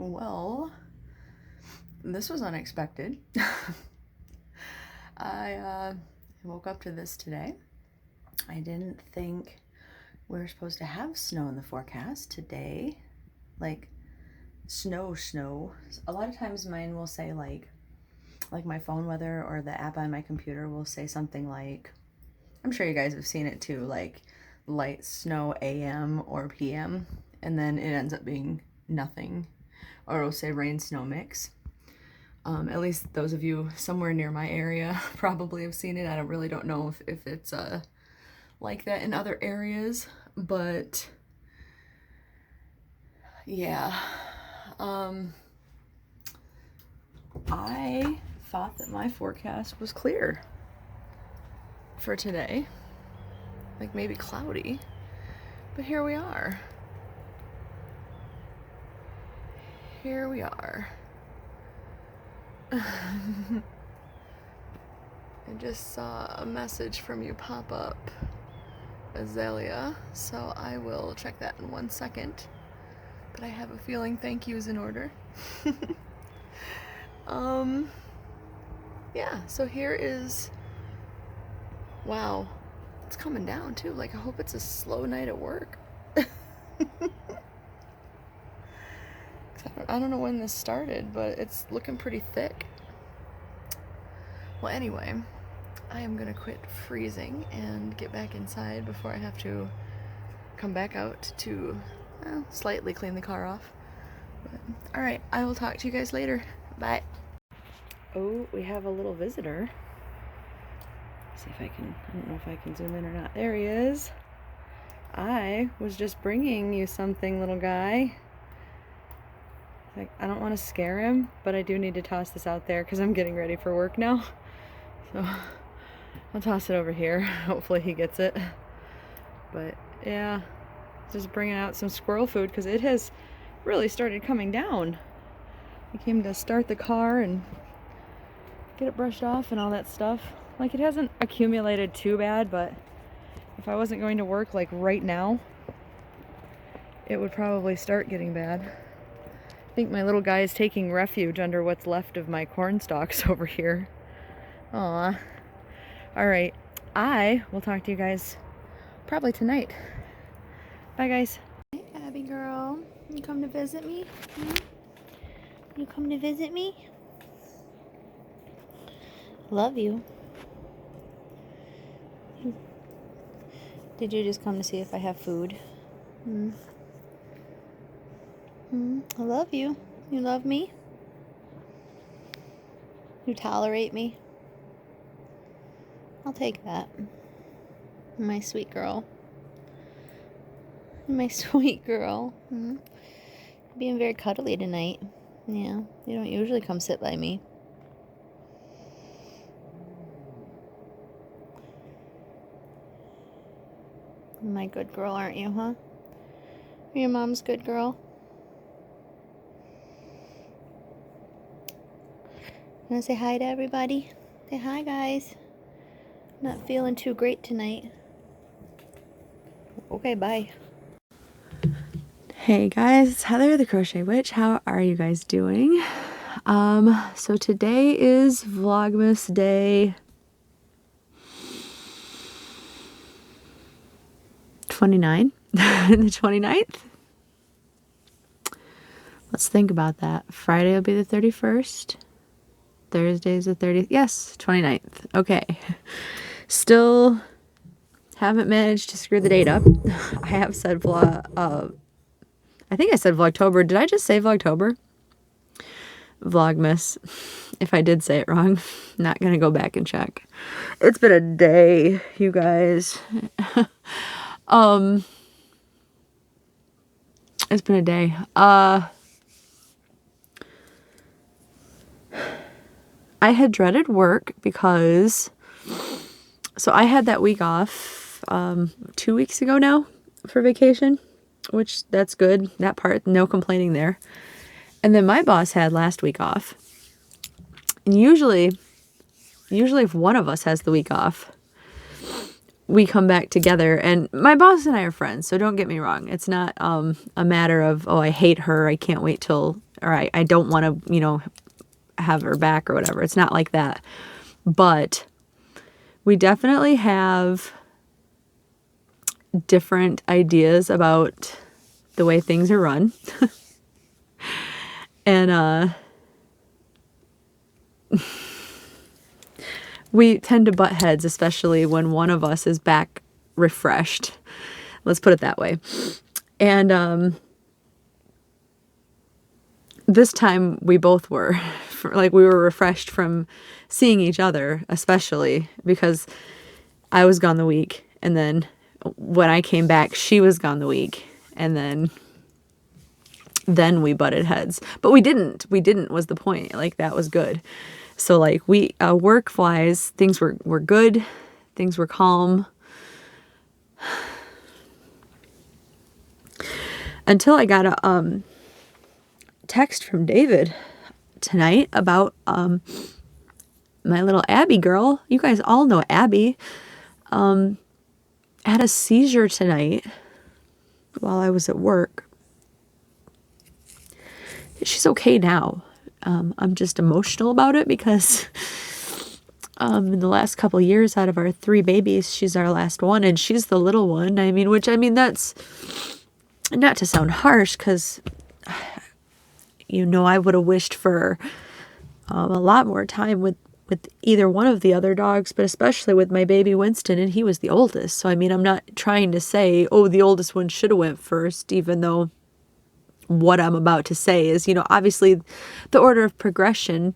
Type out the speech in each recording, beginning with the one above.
Well, this was unexpected. I woke up to this today. I didn't think we were supposed to have snow in the forecast today. Like snow. A lot of times mine will say like my phone weather or the app on my computer will say something like, I'm sure you guys have seen it too, like light snow AM or PM, and then it ends up being nothing. Or it'll say rain snow mix. At least those of you somewhere near my area probably have seen it. I really don't know if it's like that in other areas, but yeah. I thought that my forecast was clear for today, like maybe cloudy, but here we are. Here we are. I just saw a message from you pop up, Azalea, so I will check that in 1 second. But I have a feeling thank you is in order. Yeah, so here is, wow, it's coming down too. Like, I hope it's a slow night at work. I don't know when this started, but it's looking pretty thick. Well, anyway, I am gonna quit freezing and get back inside before I have to come back out to slightly clean the car off. All right, I will talk to you guys later. Bye. Oh, we have a little visitor. Let's see if I don't know if I can zoom in or not. There he is. I was just bringing you something, little guy. Like, I don't want to scare him, but I do need to toss this out there because I'm getting ready for work now. So I'll toss it over here. Hopefully he gets it. But yeah, just bringing out some squirrel food because it has really started coming down. I came to start the car and get it brushed off and all that stuff. Like, it hasn't accumulated too bad, but if I wasn't going to work like right now, it would probably start getting bad. I think my little guy is taking refuge under what's left of my corn stalks over here. Aw. Alright, I will talk to you guys probably tonight. Bye, guys. Hey, Abby girl. You come to visit me? You come to visit me? Love you. Did you just come to see if I have food? I love you. You love me? You tolerate me? I'll take that. My sweet girl. My sweet girl. Being very cuddly tonight. Yeah, you don't usually come sit by me. My good girl, aren't you, huh? Are your mom's good girl? Want to say hi to everybody? Say hi, guys. Not feeling too great tonight. Okay, bye. Hey guys, it's Heather the Crochet Witch. How are you guys doing? So today is Vlogmas day 29. The 29th? Let's think about that. Friday will be the 31st. Thursday is the 30th. Yes, 29th. Okay. Still haven't managed to screw the date up. I have said I think I said Vlogtober. Did I just say Vlogtober? Vlogmas. If I did say it wrong, not gonna go back and check. It's been a day, you guys. It's been a day. I had dreaded work because, so I had that week off 2 weeks ago now for vacation, which that's good. That part, no complaining there. And then my boss had last week off. And usually if one of us has the week off, we come back together. And my boss and I are friends, so don't get me wrong. It's not a matter of, oh, I hate her, I can't wait till or I don't want to, you know, have her back or whatever. It's not like that. But we definitely have different ideas about the way things are run. And we tend to butt heads, especially when one of us is back refreshed. Let's put it that way. And this time we both were. Like, we were refreshed from seeing each other, especially because I was gone the week, and then when I came back, she was gone the week, and then we butted heads. But we didn't was the point. Like, that was good. So like, we work wise, things were good, things were calm, until I got a text from David tonight about my little Abby girl. You guys all know Abby. Had a seizure tonight while I was at work. She's okay now. I'm just emotional about it because in the last couple of years, out of our 3 babies, she's our last one, and she's the little one. I mean, that's not to sound harsh, because you know, I would have wished for a lot more time with either one of the other dogs, but especially with my baby Winston, and he was the oldest. So I mean, I'm not trying to say, oh, the oldest one should have went first, even though what I'm about to say is, you know, obviously the order of progression,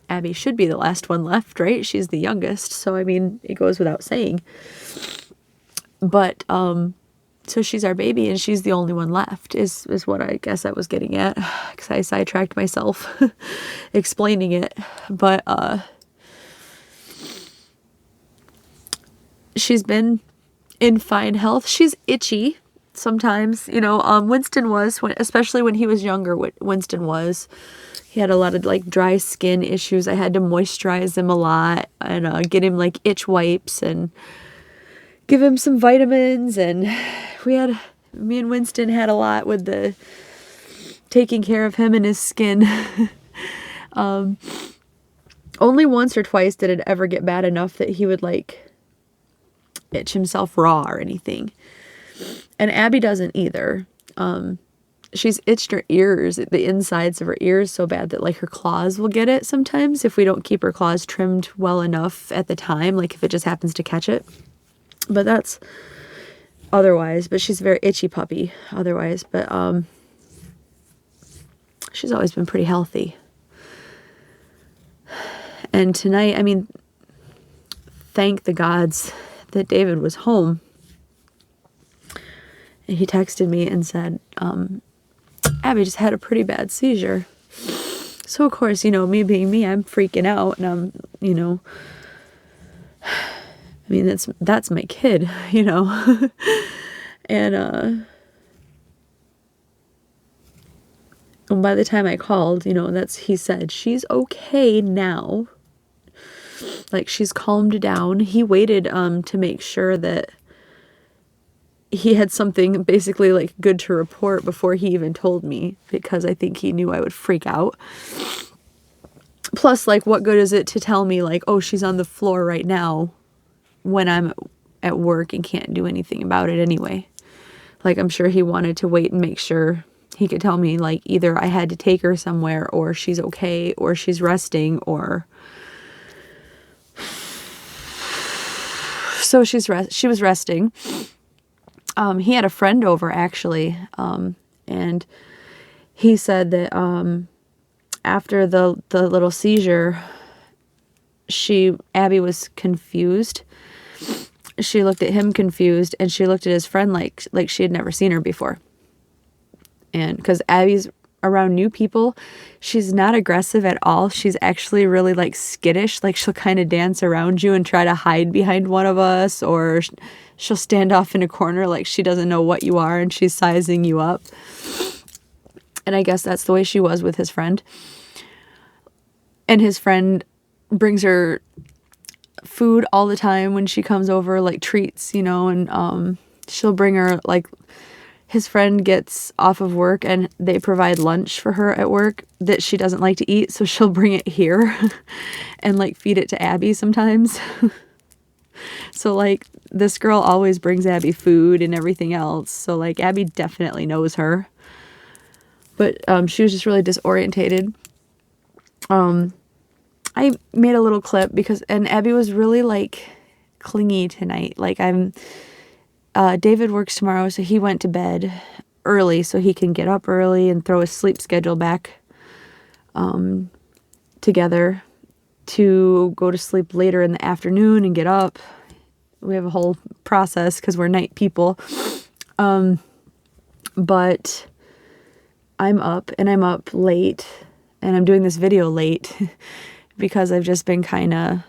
Abby should be the last one left, right? She's the youngest. So I mean, it goes without saying. But so she's our baby, and she's the only one left, is what I guess I was getting at, because I sidetracked myself explaining it. But she's been in fine health. She's itchy sometimes, you know. Winston was, especially when he was younger, Winston was. He had a lot of like dry skin issues. I had to moisturize him a lot, and get him like itch wipes and give him some vitamins. And me and Winston had a lot with the taking care of him and his skin. Only once or twice did it ever get bad enough that he would like itch himself raw or anything. And Abby doesn't either. She's itched her ears, the insides of her ears, so bad that like her claws will get it sometimes if we don't keep her claws trimmed well enough at the time, like if it just happens to catch it. But that's otherwise. But she's a very itchy puppy otherwise. But she's always been pretty healthy. And tonight, I mean, thank the gods that David was home. And he texted me and said, Abby just had a pretty bad seizure. So of course, you know, me being me, I'm freaking out, and I'm, you know, I mean, that's my kid, you know. And by the time I called, you know, he said, she's okay now. Like, she's calmed down. He waited to make sure that he had something basically like good to report before he even told me, because I think he knew I would freak out. Plus, like, what good is it to tell me like, oh, she's on the floor right now, when I'm at work and can't do anything about it anyway. Like, I'm sure he wanted to wait and make sure he could tell me like either I had to take her somewhere, or she's okay, or she's resting, or so she was resting. He had a friend over actually, and he said that after the little seizure, Abby was confused. She looked at him confused, and she looked at his friend like she had never seen her before. And because Abby's around new people, she's not aggressive at all. She's actually really like skittish. Like, she'll kind of dance around you and try to hide behind one of us, or she'll stand off in a corner like she doesn't know what you are and she's sizing you up. And I guess that's the way she was with his friend. And his friend brings her food all the time when she comes over, like treats, you know, and she'll bring her like his friend gets off of work and they provide lunch for her at work that she doesn't like to eat, so she'll bring it here and like feed it to Abby sometimes. So like this girl always brings Abby food and everything else. So like Abby definitely knows her. But she was just really disorientated. I made a little clip and Abby was really like clingy tonight. Like David works tomorrow, so he went to bed early so he can get up early and throw his sleep schedule back together to go to sleep later in the afternoon and get up. We have a whole process because we're night people. But I'm up late and I'm doing this video late because I've just been kind of,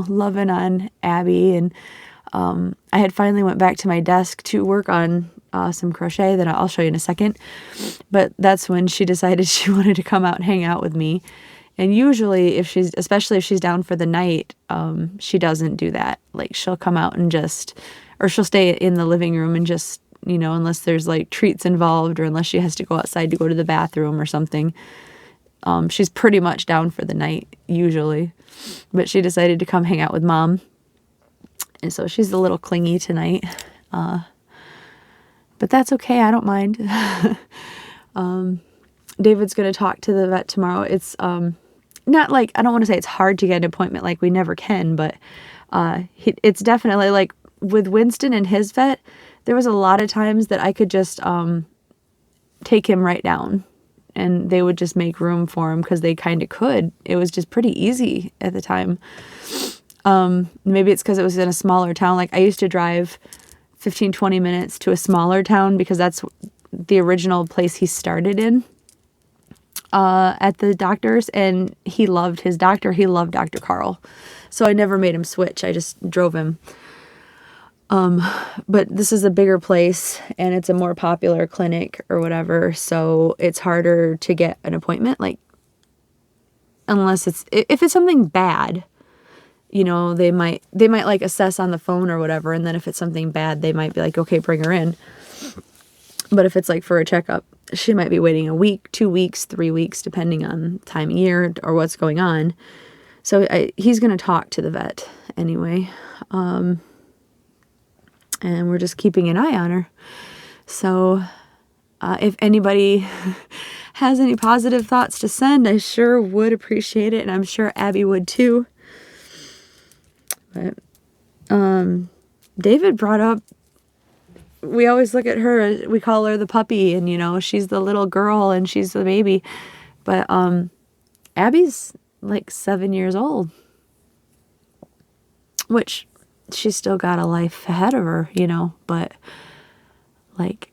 loving on Abby. And I had finally went back to my desk to work on some crochet that I'll show you in a second. But that's when she decided she wanted to come out and hang out with me. And usually especially if she's down for the night, she doesn't do that. Like she'll come out and or she'll stay in the living room and just, unless there's like treats involved or unless she has to go outside to go to the bathroom or something. She's pretty much down for the night usually, but she decided to come hang out with Mom. And so she's a little clingy tonight. But that's okay. I don't mind. David's going to talk to the vet tomorrow. It's, not like, I don't want to say it's hard to get an appointment, like we never can, but, it's definitely like with Winston and his vet, there was a lot of times that I could just, take him right down and they would just make room for him because they kind of could. It was just pretty easy at the time. Maybe it's because it was in a smaller town. Like I used to drive 15-20 minutes to a smaller town because that's the original place he started in, at the doctor's, and he loved his doctor. He loved Dr. Carl. So I never made him switch. I just drove him. But this is a bigger place and it's a more popular clinic or whatever. So it's harder to get an appointment, like unless if it's something bad, they might like assess on the phone or whatever. And then if it's something bad, they might be like, okay, bring her in. But if it's like for a checkup, she might be waiting a week, 2 weeks, 3 weeks, depending on time of year or what's going on. So he's going to talk to the vet anyway. And we're just keeping an eye on her. So if anybody has any positive thoughts to send, I sure would appreciate it. And I'm sure Abby would too. But David brought up, we always look at her, we call her the puppy, and she's the little girl and she's the baby. But Abby's like 7 years old, which she's still got a life ahead of her, but like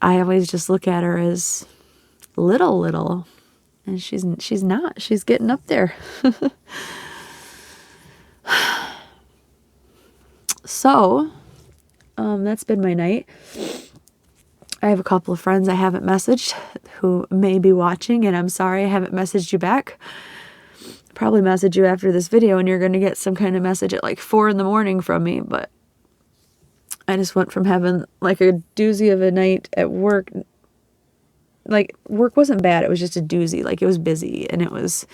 I always just look at her as little, and she's not. She's getting up there. So, that's been my night. I have a couple of friends I haven't messaged who may be watching, and I'm sorry I haven't messaged you back. Probably message you after this video and you're going to get some kind of message at like 4 a.m. from me, but I just went from having like a doozy of a night at work. Like work wasn't bad. It was just a doozy. Like it was busy and it was,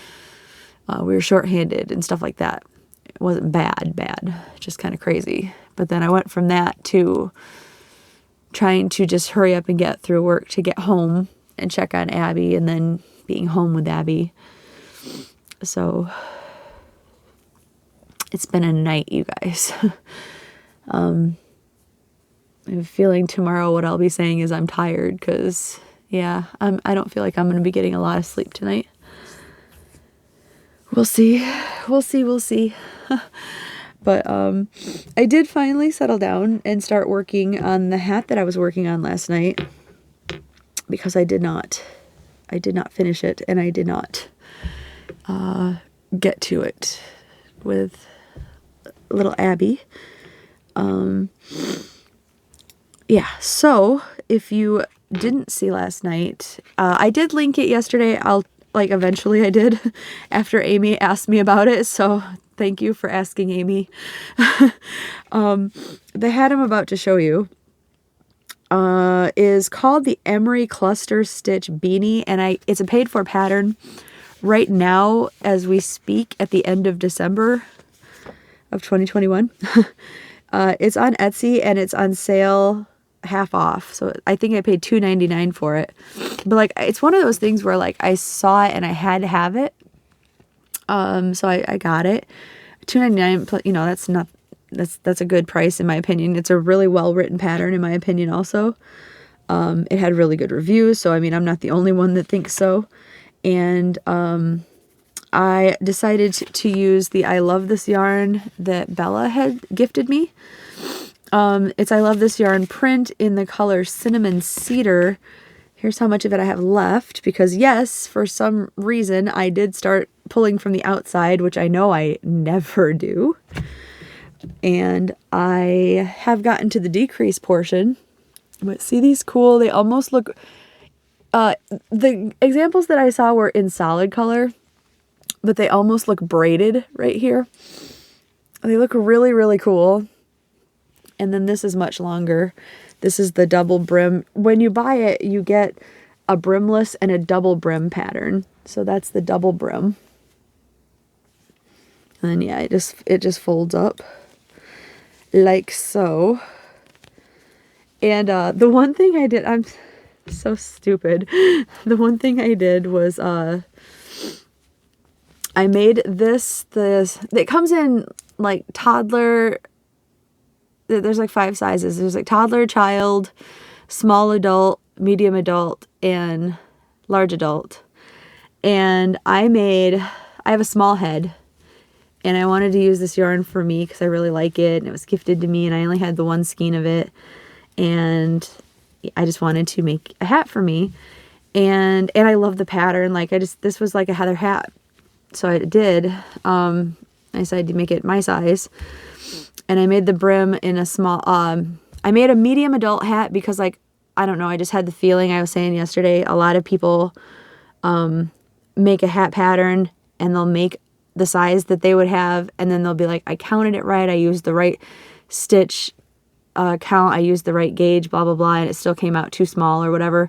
we were shorthanded and stuff like that. It wasn't bad, just kind of crazy. But then I went from that to trying to just hurry up and get through work to get home and check on Abby and then being home with Abby. So it's been a night, you guys. I have a feeling tomorrow what I'll be saying is I'm tired because, yeah, I don't feel like I'm going to be getting a lot of sleep tonight. We'll see. But I did finally settle down and start working on the hat that I was working on last night because I did not finish it and I did not get to it with little Abby. Yeah, so if you didn't see last night, I did link it yesterday. Eventually I did after Amy asked me about it. So thank you for asking, Amy. The hat I'm about to show you is called the Emery Cluster Stitch Beanie, and it's a paid for pattern right now as we speak at the end of December of 2021. It's on Etsy and it's on sale half off. So I think I paid $2.99 for it. But like, it's one of those things where like I saw it and I had to have it. So I got it. $2.99, you know, that's a good price in my opinion. It's a really well written pattern in my opinion also. It had really good reviews, so I mean I'm not the only one that thinks so. And I decided to use the I Love This yarn that Bella had gifted me. It's I Love This yarn print in the color Cinnamon Cedar. Here's how much of it I have left, because yes, for some reason I did start pulling from the outside, which I know I never do. And I have gotten to the decrease portion. But see these cool, they almost look, the examples that I saw were in solid color, but they almost look braided right here. They look really, really cool. And then this is much longer. This is the double brim. When you buy it, you get a brimless and a double brim pattern. So that's the double brim. And then yeah, it just folds up like so. And the one thing I did, I'm so stupid. The one thing I did was I made this, it comes in like toddler. There's like 5 sizes. There's like toddler, child, small adult, medium adult, and large adult. And I have a small head, and I wanted to use this yarn for me because I really like it, and it was gifted to me, and I only had the one skein of it, and I just wanted to make a hat for me, and I love the pattern. Like this was like a Heather hat, so I did. I decided to make it my size. And I made the brim in a small, I made a medium adult hat because like, I don't know, I just had the feeling, I was saying yesterday, a lot of people make a hat pattern and they'll make the size that they would have, and then they'll be like, I counted it right, I used the right stitch count, I used the right gauge, blah, blah, blah, and it still came out too small or whatever.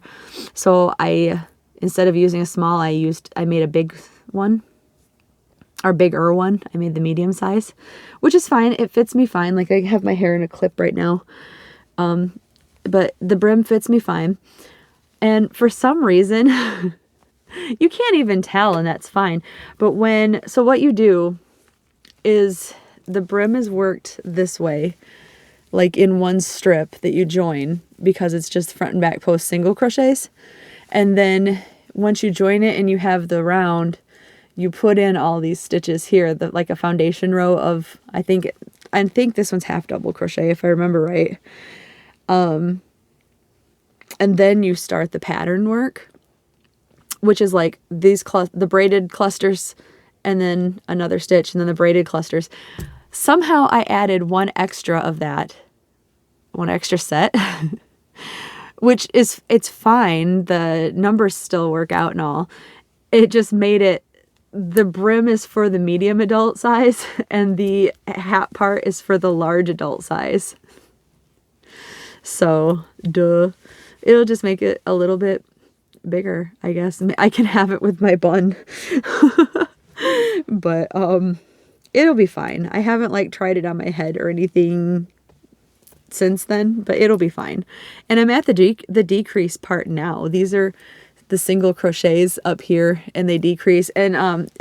So instead of using a small, I made a big one. Or bigger one. I made the medium size, which is fine. It fits me fine. Like I have my hair in a clip right now. But the brim fits me fine. And for some reason, you can't even tell, and that's fine. But so what you do is the brim is worked this way, like in one strip that you join, because it's just front and back post single crochets. And then once you join it and you have the round, you put in all these stitches here, like a foundation row of, I think this one's half double crochet if I remember right. And then you start the pattern work, which is like the braided clusters and then another stitch and then the braided clusters. Somehow I added one extra set, which it's fine. The numbers still work out and all. It just made it, the brim is for the medium adult size and the hat part is for the large adult size. So, duh. It'll just make it a little bit bigger, I guess. I can have it with my bun. But, it'll be fine. I haven't like tried it on my head or anything since then, but it'll be fine. And I'm at the decrease part now. These are the single crochets up here and they decrease, and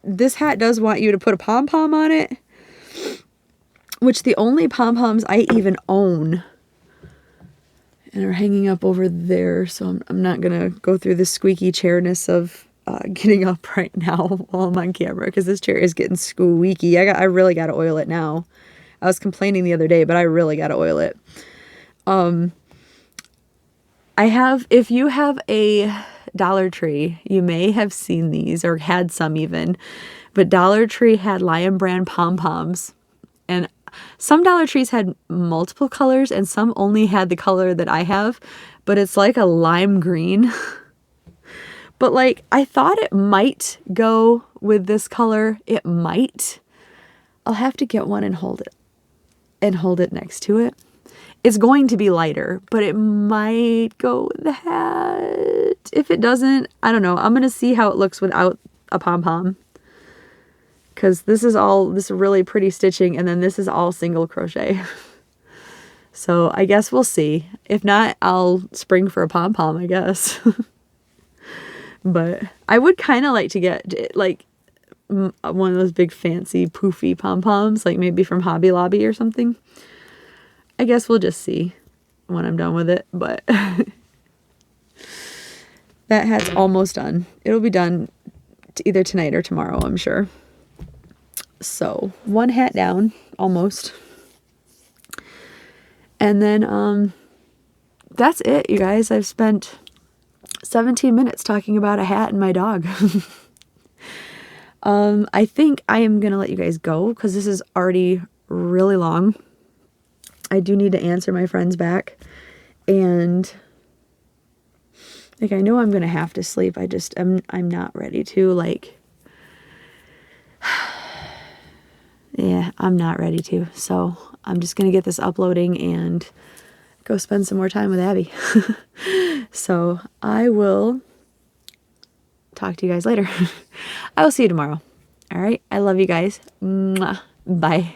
this hat does want you to put a pom-pom on it, which the only pom-poms I even own and are hanging up over there, so I'm not gonna go through the squeaky chairness of getting up right now while I'm on camera, because this chair is getting squeaky. I really gotta oil it now. I was complaining the other day, but I really gotta oil it. If you have a Dollar Tree, you may have seen these or had some even, but Dollar Tree had Lion Brand pom-poms, and some Dollar Trees had multiple colors and some only had the color that I have, but it's like a lime green. But like, I thought it might go with this color. It might. I'll have to get one and hold it next to it. it's going to be lighter, but it might go with the hat. If it doesn't, I don't know. I'm going to see how it looks without a pom-pom. Because this is all this really pretty stitching, and then this is all single crochet. So I guess we'll see. If not, I'll spring for a pom-pom, I guess. But I would kind of like to get like one of those big fancy poofy pom-poms, like maybe from Hobby Lobby or something. I guess we'll just see when I'm done with it, but that hat's almost done. It'll be done either tonight or tomorrow, I'm sure. So one hat down, almost. And then that's it, you guys. I've spent 17 minutes talking about a hat and my dog. I think I am gonna let you guys go because this is already really long. I do need to answer my friends back, and like I know I'm gonna have to sleep. I'm not ready to, like, yeah, I'm not ready to. So I'm just gonna get this uploading and go spend some more time with Abby. So I will talk to you guys later. I will see you tomorrow. All right. I love you guys. Mwah. Bye.